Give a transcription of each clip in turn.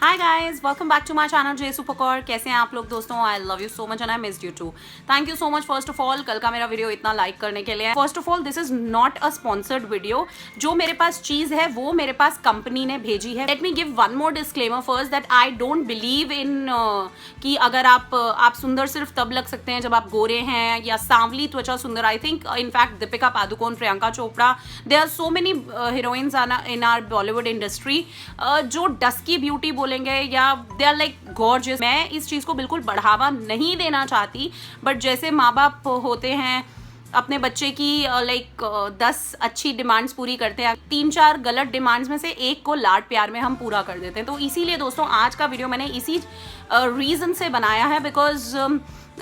Hi guys, welcome back to my channel J Supercore. कैसे हैं आप लोग दोस्तों? I love you so much and I missed you too. Thank you so much first of all कल का मेरा video इतना लाइक करने के लिए। First of all this is not a sponsored video. जो मेरे पास चीज है वो मेरे पास कंपनी ने भेजी है। Let me give one more disclaimer first that I don't believe in कि अगर आप सुंदर सिर्फ तब लग सकते हैं जब आप गोरे हैं या सांवली त्वचा सुंदर। I think in fact Deepika Padukone, Priyanka Chopra, they are so many heroines in our Bollywood industry जो डस्की ब्यूटी बोलेंगे या दे आर लाइक गॉर्जियस। मैं इस चीज़ को बिल्कुल बढ़ावा नहीं देना चाहती, बट जैसे माँ बाप होते हैं अपने बच्चे की लाइक 10 अच्छी डिमांड्स पूरी करते हैं, 3-4 गलत डिमांड्स में से एक को लाड प्यार में हम पूरा कर देते हैं। तो इसीलिए दोस्तों आज का वीडियो मैंने इसी रीज़न से बनाया है बिकॉज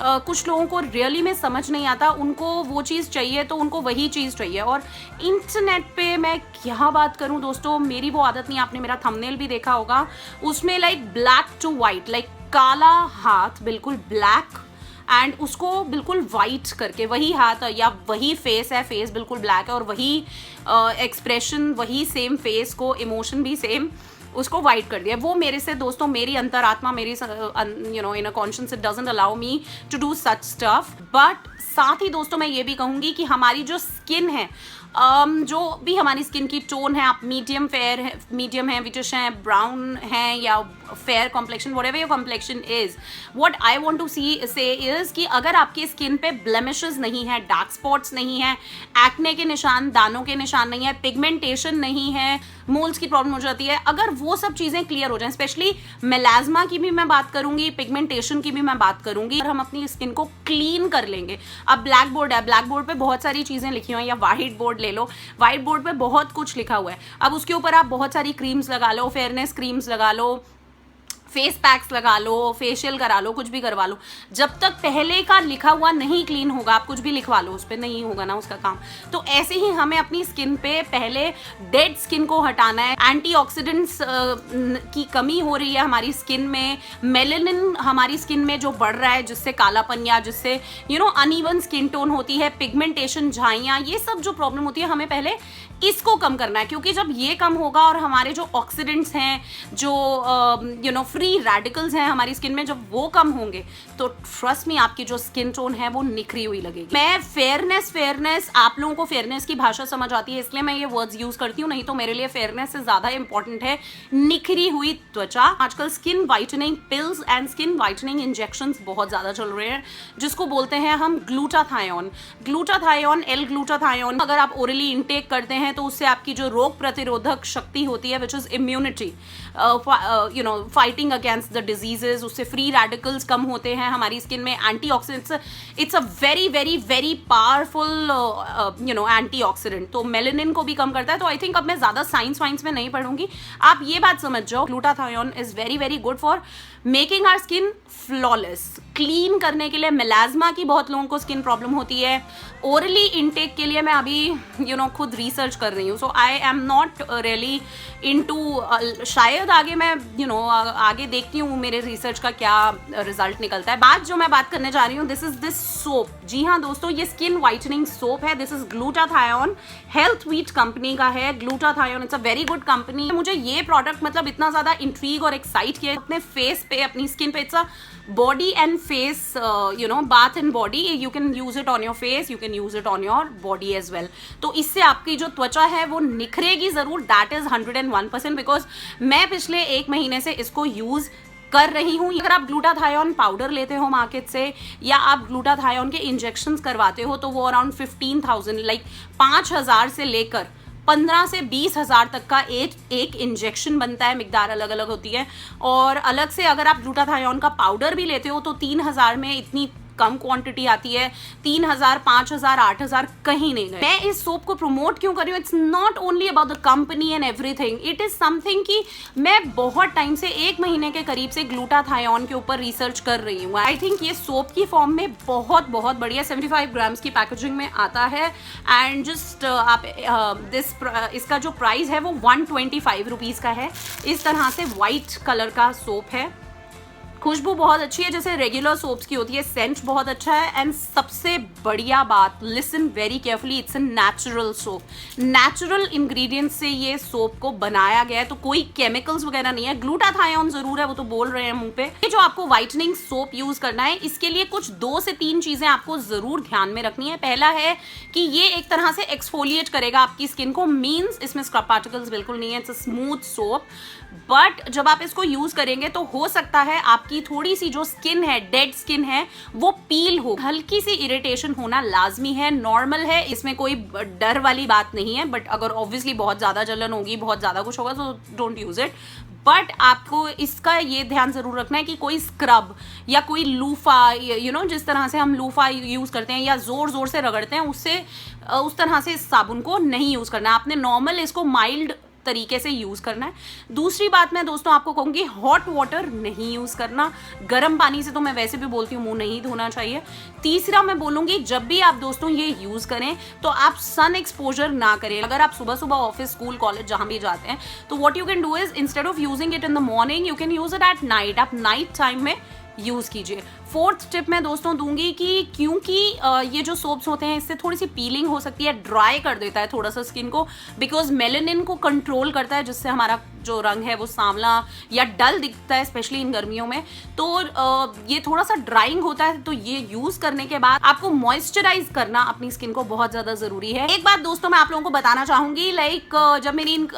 कुछ लोगों को रियली में समझ नहीं आता, उनको वो चीज़ चाहिए तो उनको वही चीज़ चाहिए। और इंटरनेट पे मैं क्या बात करूं दोस्तों, मेरी वो आदत नहीं, आपने मेरा थंबनेल भी देखा होगा, उसमें like black to white, like काला हाथ बिल्कुल ब्लैक एंड उसको बिल्कुल वाइट करके, वही हाथ या वही फेस है, फेस बिल्कुल ब्लैक है और वही एक्सप्रेशन, वही सेम फेस को इमोशन भी सेम, उसको वाइट कर दिया। वो मेरे से दोस्तों, मेरी अंतरात्मा, मेरी inner conscious it doesn't allow me to do such stuff. But साथ ही दोस्तों मैं ये भी कहूँगी कि हमारी जो स्किन है, जो भी हमारी स्किन की टोन है, आप मीडियम फेयर है, मीडियम है, विटिश हैं, ब्राउन हैं या fair complexion, whatever your complexion is, what I want to say is कि अगर आपकी स्किन पे ब्लेमिशेस नहीं है, डार्क स्पॉट्स नहीं है, एक्ने के निशान, दानों के निशान नहीं है, पिगमेंटेशन नहीं है, मोल्स की प्रॉब्लम हो जाती है, अगर वो सब चीज़ें क्लियर हो जाएं, स्पेशली मेलाज्मा की भी मैं बात करूंगी, पिगमेंटेशन की भी मैं बात करूंगी, और हम अपनी स्किन को क्लीन कर लेंगे। अब ब्लैक बोर्ड है, ब्लैक बोर्ड पे बहुत सारी चीज़ें लिखी हुई हैं, या वाइट बोर्ड ले लो, वाइट बोर्ड पे बहुत कुछ लिखा हुआ है। अब उसके ऊपर आप बहुत सारी क्रीम्स लगा लो, फेयरनेस क्रीम्स लगा लो, फेस पैक्स लगा लो, फेशियल करा लो, कुछ भी करवा लो, जब तक पहले का लिखा हुआ नहीं क्लीन होगा, आप कुछ भी लिखवा लो, उस पर नहीं होगा ना उसका काम। तो ऐसे ही हमें अपनी स्किन पे पहले डेड स्किन को हटाना है। एंटीऑक्सीडेंट्स की कमी हो रही है हमारी स्किन में, मेलेनिन हमारी स्किन में जो बढ़ रहा है, जिससे कालापन या जिससे अनइवन स्किन टोन होती है, पिगमेंटेशन, झाइयाँ, ये सब जो प्रॉब्लम होती है, हमें पहले इसको कम करना है। क्योंकि जब ये कम होगा और हमारे जो ऑक्सीडेंट्स हैं, जो फ्री रेडिकल्स हैं हमारी स्किन में, जब वो कम होंगे तो ट्रस्ट मी आपकी जो स्किन टोन है वो निखरी हुई लगेगी। मैं फेयरनेस, आप लोगों को फेयरनेस की भाषा समझ आती है इसलिए मैं ये वर्ड्स यूज करती हूँ, नहीं तो मेरे लिए फेयरनेस से ज्यादा इंपॉर्टेंट है निखरी हुई त्वचा। आजकल skin whitening pills and skin whitening injections बहुत ज्यादा चल रहे हैं, जिसको बोलते हैं हम ग्लूटाथायोन, एल ग्लूटाथायोन। अगर आप ओरली इनटेक करते हैं तो उससे आपकी जो रोग प्रतिरोधक शक्ति होती है, which is immunity, fighting against the diseases, उससे फ्री रेडिकल्स कम होते हैं हमारी स्किन में, antioxidants, it's a very very very powerful antioxidant. तो मेलेनिन को भी कम करता है। तो आई थिंक अब मैं ज्यादा साइंस वाइंस में नहीं पढ़ूंगी, आप ये बात समझ जाओ, glutathione is very very good for making our skin flawless, clean करने के लिए। मेलाज्मा की बहुत लोगों को स्किन प्रॉब्लम होती है। ओरली इनटेक के लिए मैं अभी खुद रिसर्च कर रही हूँ, so I am not really into, शायद आगे मैं आगे देखती हूँ मेरे रिसर्च का क्या रिजल्ट निकलता है। बात जो मैं बात करने जा रही हूँ, दिस इज दिस सोप। जी हाँ दोस्तों, ये स्किन वाइटनिंग सोप है। This is glutathione, health wheat company का है glutathione. It's a very good company. मुझे ये प्रोडक्ट मतलब इतना ज्यादा इंट्रीग और एक्साइट किया अपने फेस पे, अपनी स्किन पे। It's a body and face bath and body, you can use it on your face, you can use it on your body as well. तो इससे आपकी जो त्वचा है वो निखरेगी जरूर, दैट इज 101%, बिकॉज मैं पिछले 1 महीने से इसको यूज कर रही हूँ। अगर आप ग्लूटाथायोन पाउडर लेते हो मार्केट से या आप ग्लूटाथायोन के इंजेक्शंस करवाते हो तो वो अराउंड 15,000, लाइक 5,000 से लेकर 15 से 20,000 तक का एक इंजेक्शन बनता है। मिकदार अलग अलग होती है। और अलग से अगर आप ग्लूटाथायोन का पाउडर भी लेते हो तो 3,000 में इतनी कम क्वांटिटी आती है। 3,000, 5,000, 8,000 कहीं नहीं गए। मैं इस सोप को प्रमोट क्यों कर रही हूँ? It's not only about the company and everything, it is something कि मैं बहुत टाइम से, 1 महीने के करीब से ग्लूटाथायोन के ऊपर रिसर्च कर रही हूँ। आई थिंक ये सोप की फॉर्म में बहुत बहुत बढ़िया 75 ग्राम्स की पैकेजिंग में आता है। एंड जस्ट आप इसका जो प्राइस है वो 125 रुपीज़ का है। इस तरह से वाइट कलर का सोप है। खुशबू बहुत अच्छी है जैसे रेगुलर सोप्स की होती है, सेंट बहुत अच्छा है। एंड सबसे बढ़िया बात, listen very carefully, it's a natural soap. Natural ingredients से ये सोप को बनाया गया है, तो कोई केमिकल्स वगैरह नहीं है। ग्लूटाथायोन जरूर है, वो तो बोल रहे हैं मुंह पे। ये जो आपको व्हाइटनिंग सोप यूज करना है, इसके लिए कुछ 2 से 3 चीजें आपको जरूर ध्यान में रखनी है। पहला है कि ये एक तरह से एक्सफोलिएट करेगा आपकी स्किन को, मीन्स इसमें स्क्रब पार्टिकल्स बिल्कुल नहीं है, it's a smooth soap. But जब आप इसको यूज करेंगे तो हो सकता है आपकी थोड़ी सी जो स्किन है, डेड स्किन है, वो पील हो, हल्की सी इरिटेशन होना लाजमी है, नॉर्मल है, इसमें कोई डर वाली बात नहीं है। बट अगर ऑब्वियसली बहुत ज्यादा जलन होगी, बहुत ज्यादा कुछ होगा, तो डोंट यूज इट। बट आपको इसका ये ध्यान जरूर रखना है कि कोई स्क्रब या कोई लूफा, जिस तरह से हम लूफा यूज करते हैं या जोर जोर से रगड़ते हैं, उससे उस तरह से इस साबुन को नहीं यूज करना है। आपने नॉर्मल इसको माइल्ड तरीके से यूज करना है। दूसरी बात मैं दोस्तों आपको कहूंगी, हॉट वाटर नहीं यूज करना। गर्म पानी से तो मैं वैसे भी बोलती हूँ मुंह नहीं धोना चाहिए। तीसरा मैं बोलूंगी, जब भी आप दोस्तों ये यूज करें तो आप सन एक्सपोजर ना करें। अगर आप सुबह सुबह ऑफिस, स्कूल, कॉलेज जहां भी जाते हैं, तो what you can do is, instead of using it in the morning, you can use it at night. आप नाइट टाइम में यूज कीजिए। फोर्थ टिप मैं दोस्तों दूंगी कि क्योंकि ये जो सोप्स होते हैं, इससे थोड़ी सी पीलिंग हो सकती है, ड्राई कर देता है थोड़ा सा स्किन को, बिकॉज मेलेनिन को कंट्रोल करता है, जिससे हमारा जो रंग है वो सांवला या डल दिखता है, स्पेशली इन गर्मियों में। तो ये थोड़ा सा ड्राइंग होता है, तो ये यूज करने के बाद आपको मॉइस्चराइज करना अपनी स्किन को बहुत ज्यादा जरूरी है। एक बात दोस्तों मैं आप लोगों को बताना चाहूंगी, लाइक जब मेरी इन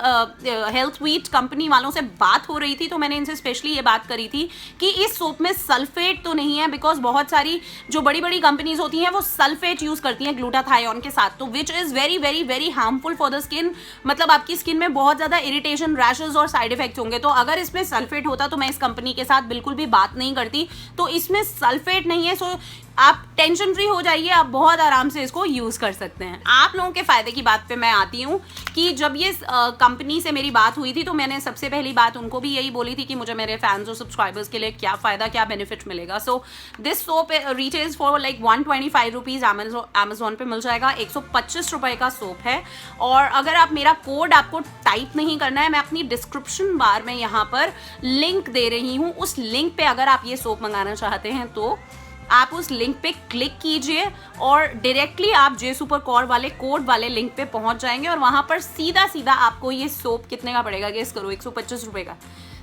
हेल्थ वीट कंपनी वालों से बात हो रही थी, तो मैंने इनसे स्पेशली ये बात करी थी कि इस सोप में सल्फेट तो नहीं है, बिकॉज बहुत सारी जो बड़ी बड़ी कंपनीज होती हैं वो सल्फेट यूज करती हैं ग्लूटाथायोन के साथ, तो which is very very very harmful for the skin. मतलब आपकी स्किन में बहुत ज्यादा इरिटेशन, रैशेज और साइड इफेक्ट्स होंगे। तो अगर इसमें सल्फेट होता तो मैं इस कंपनी के साथ बिल्कुल भी बात नहीं करती। तो इसमें सल्फेट नहीं है, सो आप टेंशन फ्री हो जाइए, आप बहुत आराम से इसको यूज कर सकते हैं। आप लोगों के फायदे की बात पे मैं आती हूँ कि जब ये कंपनी से मेरी बात हुई थी, तो मैंने सबसे पहली बात उनको भी यही बोली थी कि मुझे मेरे फैंस और सब्सक्राइबर्स के लिए क्या फायदा, क्या बेनिफिट मिलेगा। So this soap retails for like 125 rupees, Amazon पे मिल जाएगा। 125 रुपए का सोप है। और अगर आप मेरा कोड आपको टाइप नहीं करना है, मैं अपनी डिस्क्रिप्शन बार में यहाँ पर लिंक दे रही हूँ। उस लिंक पे अगर आप ये सोप मंगाना चाहते हैं तो आप उस लिंक पे क्लिक कीजिए और डायरेक्टली आप जे सुपर कॉर वाले कोड वाले लिंक पे पहुंच जाएंगे, और वहां पर सीधा सीधा आपको ये सोप कितने का पड़ेगा, गेस करो, 125 रुपए का।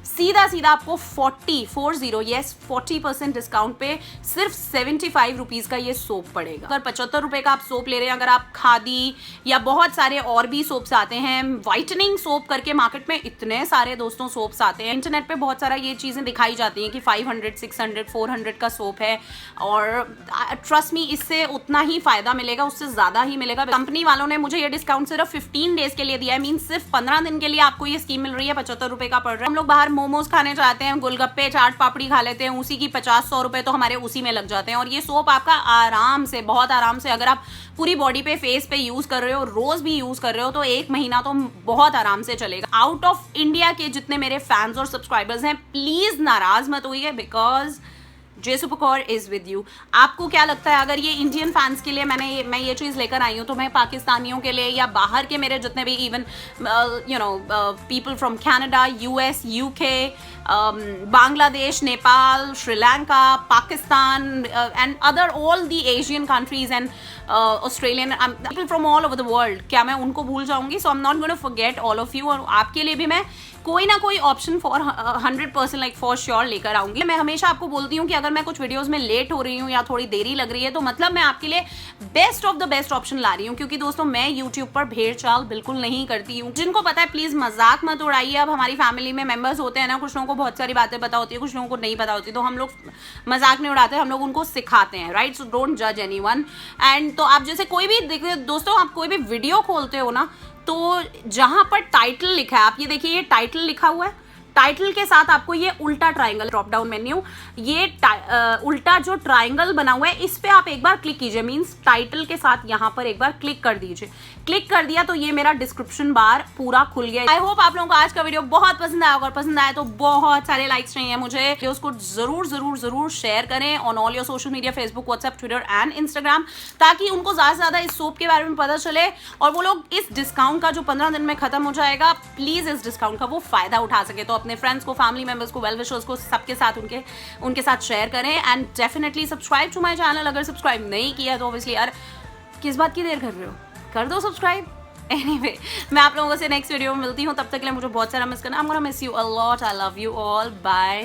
सीधा सीधा आपको 40% डिस्काउंट पे सिर्फ 75 रुपीज का ये सोप पड़ेगा। अगर 75 रुपए का आप सोप ले रहे हैं, अगर आप खादी या बहुत सारे और भी सोप्स आते हैं, व्हाइटनिंग सोप करके मार्केट में इतने सारे दोस्तों सोप्स आते हैं, इंटरनेट पे बहुत सारा ये चीजें दिखाई जाती हैं कि 500, 600, 400 का सोप है, और ट्रस्ट मी इससे उतना ही फायदा मिलेगा, उससे ज्यादा ही मिलेगा। कंपनी वालों ने मुझे ये डिस्काउंट सिर्फ 15 डेज के लिए दिया है, मीन सिर्फ 15 दिन के लिए आपको ये स्कीम मिल रही है। 75 रुपए का पड़ रहा है। हम लोग बाहर मोमोज खाने जाते हैं, गोलगप्पे, चाट पापड़ी खा लेते हैं, उसी की 50-100 रुपए तो हमारे उसी में लग जाते हैं। और ये सोप आपका आराम से, बहुत आराम से, अगर आप पूरी बॉडी पे, फेस पे यूज कर रहे हो, रोज भी यूज कर रहे हो, तो 1 महीना तो बहुत आराम से चलेगा। आउट ऑफ इंडिया के जितने मेरे फैंस और सब्सक्राइबर्स हैं, प्लीज नाराज मत होइए, because J super Kaur is with you. आपको क्या लगता है, अगर ये इंडियन फैंस के लिए मैं ये चीज़ लेकर आई हूँ, तो मैं पाकिस्तानियों के लिए या बाहर के मेरे जितने भी even people from Canada, US, UK, Bangladesh, Nepal, Sri Lanka, Pakistan and other all the Asian countries and Australian people from all over the world, क्या मैं उनको भूल जाऊंगी? So I am not going to forget all of you. और आपके लिए भी मैं कोई ना कोई option for 100% like for sure लेकर आऊंगी। मैं हमेशा आपको बोलती हूँ कि अगर मैं कुछ वीडियोस में लेट हो रही हूँ या थोड़ी देरी लग रही है, तो मतलब मैं आपके लिए best of the best option ला रही हूँ, क्योंकि दोस्तों मैं यूट्यूब पर भेड़ चाल बिल्कुल नहीं करती हूँ। जिनको पता है प्लीज मजाक मत उड़ाइए। अब हमारी फैमिली में मेंबर्स होते हैं ना, कुछ लोगों को बहुत सारी बातें पता होती है, कुछ लोगों को नहीं पता होती, तो हम लोग मजाक नहीं उड़ाते, हम लोग उनको सिखाते हैं, राइट? सो डोंट जज एनीवन। एंड तो आप जैसे कोई भी देखिए दोस्तों, आप कोई भी वीडियो खोलते हो ना, तो जहां पर टाइटल लिखा है, आप ये देखिए, ये टाइटल लिखा हुआ है, टाइटल के साथ आपको ये उल्टा ट्रायंगल, ड्रॉप डाउन मेन्यू, ये उल्टा जो ट्रायंगल बना हुआ है, इस पे आप एक बार क्लिक कीजिए, मींस टाइटल के साथ यहाँ पर एक बार क्लिक कर दीजिए। क्लिक कर दिया तो ये मेरा डिस्क्रिप्शन बार पूरा खुल गया। आई होप आप लोगों को आज का वीडियो बहुत पसंद आया होगा। पसंद आया तो बहुत सारे लाइक्स चाहिए मुझे, उसको जरूर जरूर जरूर शेयर करें on all your social media, Facebook, WhatsApp, Twitter and Instagram, ताकि उनको ज्यादा से ज्यादा इस सोप के बारे में पता चले और वो लोग इस डिस्काउंट का जो 15 दिन में खत्म हो जाएगा, प्लीज इस डिस्काउंट का वो फायदा उठा सके। तो अपने फ्रेंड्स को, फैमिली मेम्बर्स को, वेल विशर्स को, सबके साथ उनके साथ शेयर करें and definitely subscribe to my channel. अगर सब्सक्राइब नहीं किया तो ऑब्वियसली यार किस बात की देर कर रहे हो, कर दो सब्सक्राइब। एनीवे, मैं आप लोगों से नेक्स्ट वीडियो में मिलती हूँ, तब तक के लिए मुझे बहुत सारा मिस करना। I am gonna miss you a lot, I love you all, bye.